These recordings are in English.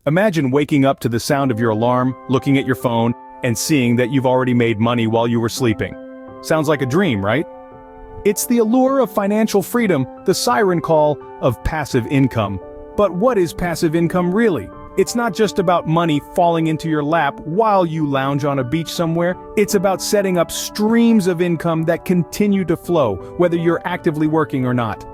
Imagine waking up to the sound of your alarm, looking at your phone, and seeing that you've already made money while you were sleeping. Sounds like a dream, right? It's the allure of financial freedom, the siren call of passive income. But what is passive income really? It's not just about money falling into your lap while you lounge on a beach somewhere. It's about setting up streams of income that continue to flow, whether you're actively working or not.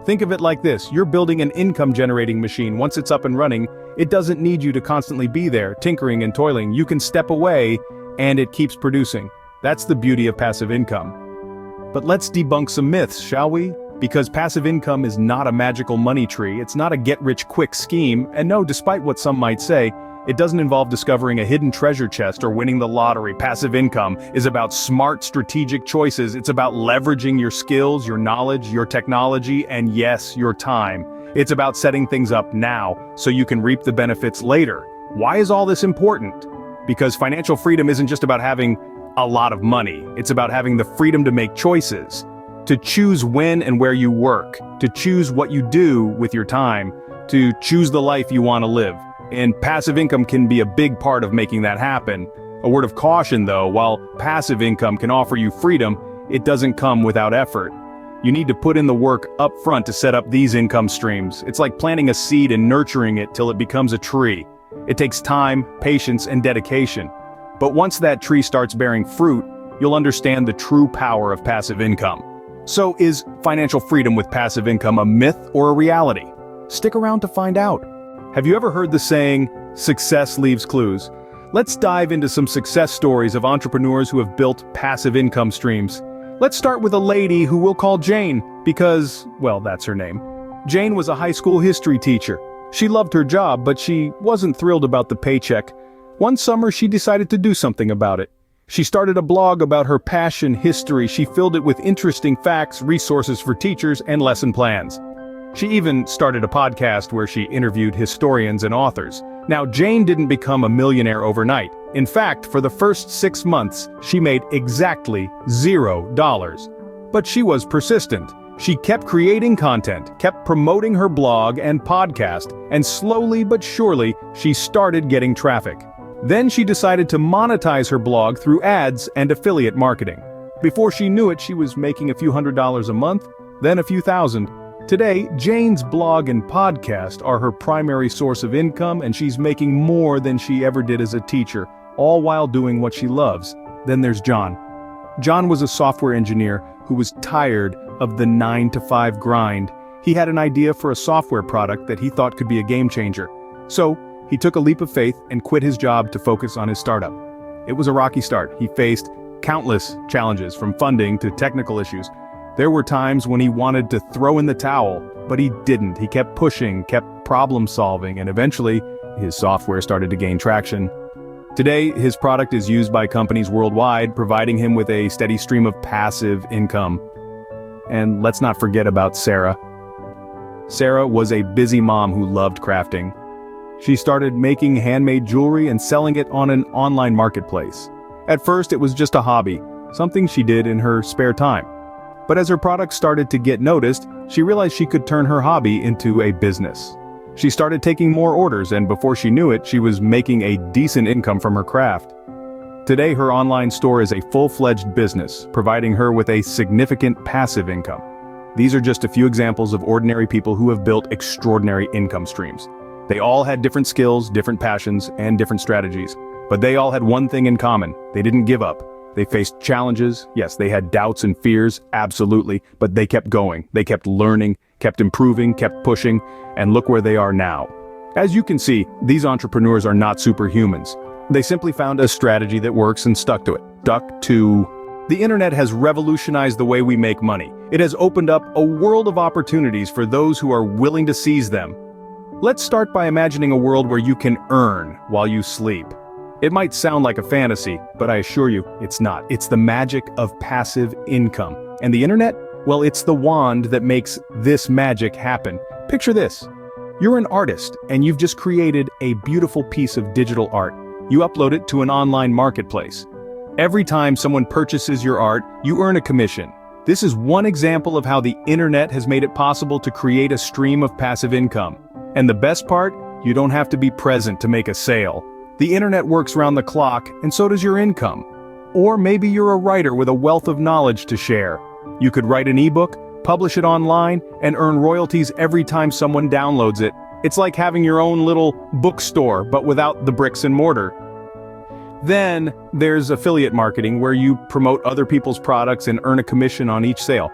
Think of it like this: you're building an income-generating machine. Once it's up and running, it doesn't need you to constantly be there, tinkering and toiling. You can step away, and it keeps producing. That's the beauty of passive income. But let's debunk some myths, shall we? Because passive income is not a magical money tree, it's not a get-rich-quick scheme, and no, despite what some might say, it doesn't involve discovering a hidden treasure chest or winning the lottery. Passive income is about smart, strategic choices. It's about leveraging your skills, your knowledge, your technology, and yes, your time. It's about setting things up now, so you can reap the benefits later. Why is all this important? Because financial freedom isn't just about having a lot of money. It's about having the freedom to make choices, to choose when and where you work, to choose what you do with your time, to choose the life you want to live. And passive income can be a big part of making that happen. A word of caution though, while passive income can offer you freedom, it doesn't come without effort. You need to put in the work up front to set up these income streams. It's like planting a seed and nurturing it till it becomes a tree. It takes time, patience, and dedication. But once that tree starts bearing fruit, you'll understand the true power of passive income. So is financial freedom with passive income a myth or a reality? Stick around to find out. Have you ever heard the saying, success leaves clues? Let's dive into some success stories of entrepreneurs who have built passive income streams. Let's start with a lady who we'll call Jane, because, well, that's her name. Jane was a high school history teacher. She loved her job, but she wasn't thrilled about the paycheck. One summer, she decided to do something about it. She started a blog about her passion, history. She filled it with interesting facts, resources for teachers, and lesson plans. She even started a podcast where she interviewed historians and authors. Now, Jane didn't become a millionaire overnight. In fact, for the first 6 months, she made exactly $0. But she was persistent. She kept creating content, kept promoting her blog and podcast, and slowly but surely, she started getting traffic. Then she decided to monetize her blog through ads and affiliate marketing. Before she knew it, she was making a few $100s a month, then a few thousand. Today, Jane's blog and podcast are her primary source of income, and she's making more than she ever did as a teacher, all while doing what she loves. Then there's John. John was a software engineer who was tired of the 9-to-5 grind. He had an idea for a software product that he thought could be a game changer. So, he took a leap of faith and quit his job to focus on his startup. It was a rocky start. He faced countless challenges, from funding to technical issues. There were times when he wanted to throw in the towel, but he didn't. He kept pushing, kept problem solving, and eventually, his software started to gain traction. Today, his product is used by companies worldwide, providing him with a steady stream of passive income. And let's not forget about Sarah. Sarah was a busy mom who loved crafting. She started making handmade jewelry and selling it on an online marketplace. At first, it was just a hobby, something she did in her spare time. But as her products started to get noticed, she realized she could turn her hobby into a business. She started taking more orders, and before she knew it, she was making a decent income from her craft. Today, her online store is a full-fledged business, providing her with a significant passive income. These are just a few examples of ordinary people who have built extraordinary income streams. They all had different skills, different passions, and different strategies. But they all had one thing in common: they didn't give up. They faced challenges, yes, they had doubts and fears, absolutely, but they kept going. They kept learning, kept improving, kept pushing, and look where they are now. As you can see, these entrepreneurs are not superhumans. They simply found a strategy that works and stuck to it. The internet has revolutionized the way we make money. It has opened up a world of opportunities for those who are willing to seize them. Let's start by imagining a world where you can earn while you sleep. It might sound like a fantasy, but I assure you, it's not. It's the magic of passive income. And the internet? Well, it's the wand that makes this magic happen. Picture this. You're an artist, and you've just created a beautiful piece of digital art. You upload it to an online marketplace. Every time someone purchases your art, you earn a commission. This is one example of how the internet has made it possible to create a stream of passive income. And the best part? You don't have to be present to make a sale. The internet works round the clock, and so does your income. Or maybe you're a writer with a wealth of knowledge to share. You could write an ebook, publish it online, and earn royalties every time someone downloads it. It's like having your own little bookstore, but without the bricks and mortar. Then, there's affiliate marketing, where you promote other people's products and earn a commission on each sale.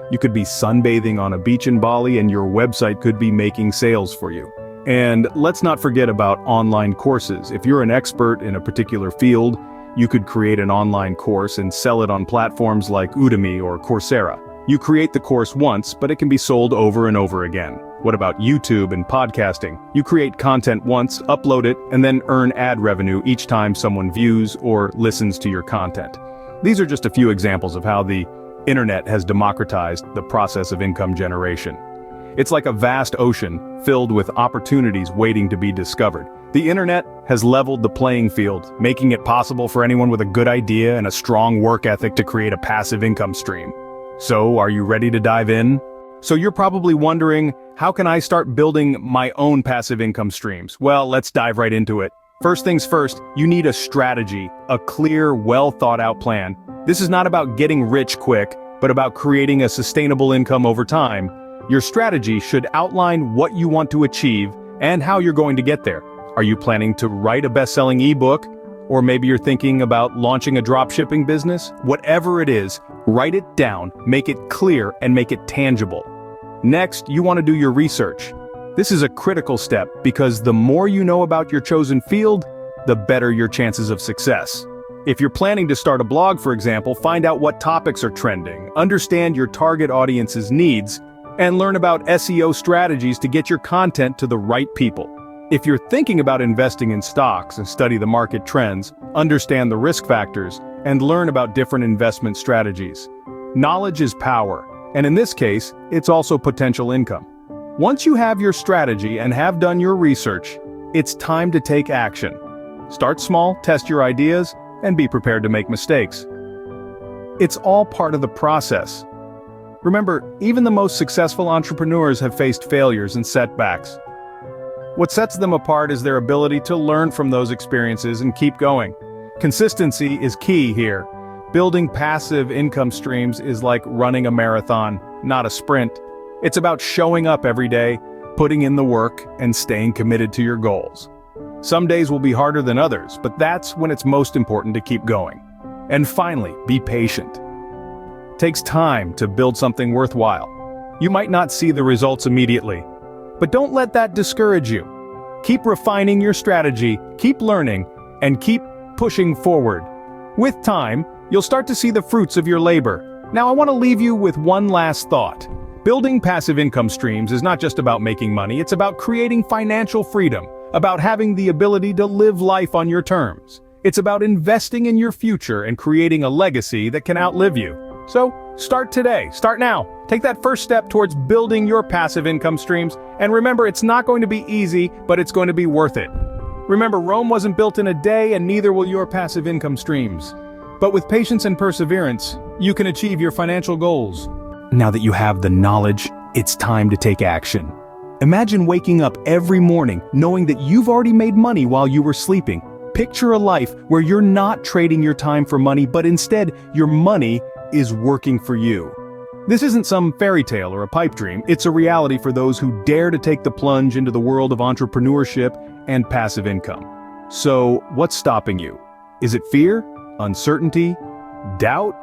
You could be sunbathing on a beach in Bali, and your website could be making sales for you. And let's not forget about online courses. If you're an expert in a particular field, you could create an online course and sell it on platforms like Udemy or Coursera. You create the course once, but it can be sold over and over again. What about YouTube and podcasting? You create content once, upload it, and then earn ad revenue each time someone views or listens to your content. These are just a few examples of how the internet has democratized the process of income generation. It's like a vast ocean filled with opportunities waiting to be discovered. The internet has leveled the playing field, making it possible for anyone with a good idea and a strong work ethic to create a passive income stream. So, are you ready to dive in? So you're probably wondering, how can I start building my own passive income streams? Well, let's dive right into it. First things first, you need a strategy, a clear, well-thought-out plan. This is not about getting rich quick, but about creating a sustainable income over time. Your strategy should outline what you want to achieve and how you're going to get there. Are you planning to write a best-selling ebook? Or maybe you're thinking about launching a dropshipping business? Whatever it is, write it down, make it clear, and make it tangible. Next, you want to do your research. This is a critical step because the more you know about your chosen field, the better your chances of success. If you're planning to start a blog, for example, find out what topics are trending, understand your target audience's needs, and learn about SEO strategies to get your content to the right people. If you're thinking about investing in stocks and study the market trends, understand the risk factors, and learn about different investment strategies. Knowledge is power, and in this case, it's also potential income. Once you have your strategy and have done your research, it's time to take action. Start small, test your ideas, and be prepared to make mistakes. It's all part of the process. Remember, even the most successful entrepreneurs have faced failures and setbacks. What sets them apart is their ability to learn from those experiences and keep going. Consistency is key here. Building passive income streams is like running a marathon, not a sprint. It's about showing up every day, putting in the work, and staying committed to your goals. Some days will be harder than others, but that's when it's most important to keep going. And finally, be patient. It takes time to build something worthwhile. You might not see the results immediately, but don't let that discourage you. Keep refining your strategy, keep learning, and keep pushing forward. With time, you'll start to see the fruits of your labor. Now I want to leave you with one last thought. Building passive income streams is not just about making money, it's about creating financial freedom, about having the ability to live life on your terms. It's about investing in your future and creating a legacy that can outlive you. So, start today, start now. Take that first step towards building your passive income streams, and remember, it's not going to be easy, but it's going to be worth it. Remember, Rome wasn't built in a day, and neither will your passive income streams. But with patience and perseverance, you can achieve your financial goals. Now that you have the knowledge, it's time to take action. Imagine waking up every morning knowing that you've already made money while you were sleeping. Picture a life where you're not trading your time for money, but instead, your money is working for you. This isn't some fairy tale or a pipe dream, it's a reality for those who dare to take the plunge into the world of entrepreneurship and passive income. So, what's stopping you? Is it fear? Uncertainty? Doubt?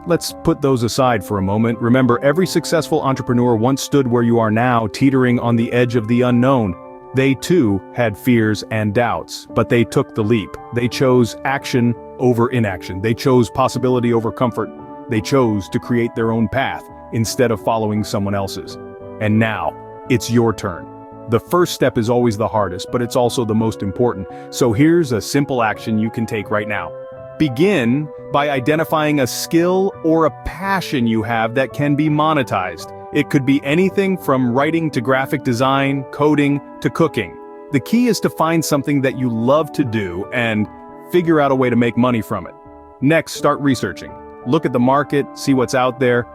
Let's put those aside for a moment. Remember, every successful entrepreneur once stood where you are now, teetering on the edge of the unknown. They too had fears and doubts, but they took the leap. They chose action over inaction. They chose possibility over comfort. They chose to create their own path instead of following someone else's. And now, it's your turn. The first step is always the hardest, but it's also the most important. So here's a simple action you can take right now. Begin by identifying a skill or a passion you have that can be monetized. It could be anything from writing to graphic design, coding, to cooking. The key is to find something that you love to do and figure out a way to make money from it. Next, start researching. Look at the market, see what's out there,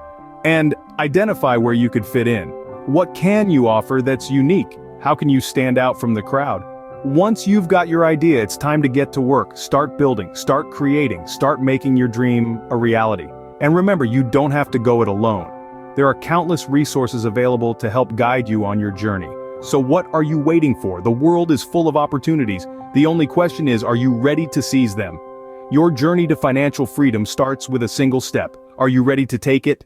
and identify where you could fit in. What can you offer that's unique? How can you stand out from the crowd? Once you've got your idea, it's time to get to work. Start building, start creating, start making your dream a reality. And remember, you don't have to go it alone. There are countless resources available to help guide you on your journey. So what are you waiting for? The world is full of opportunities. The only question is, are you ready to seize them? Your journey to financial freedom starts with a single step. Are you ready to take it?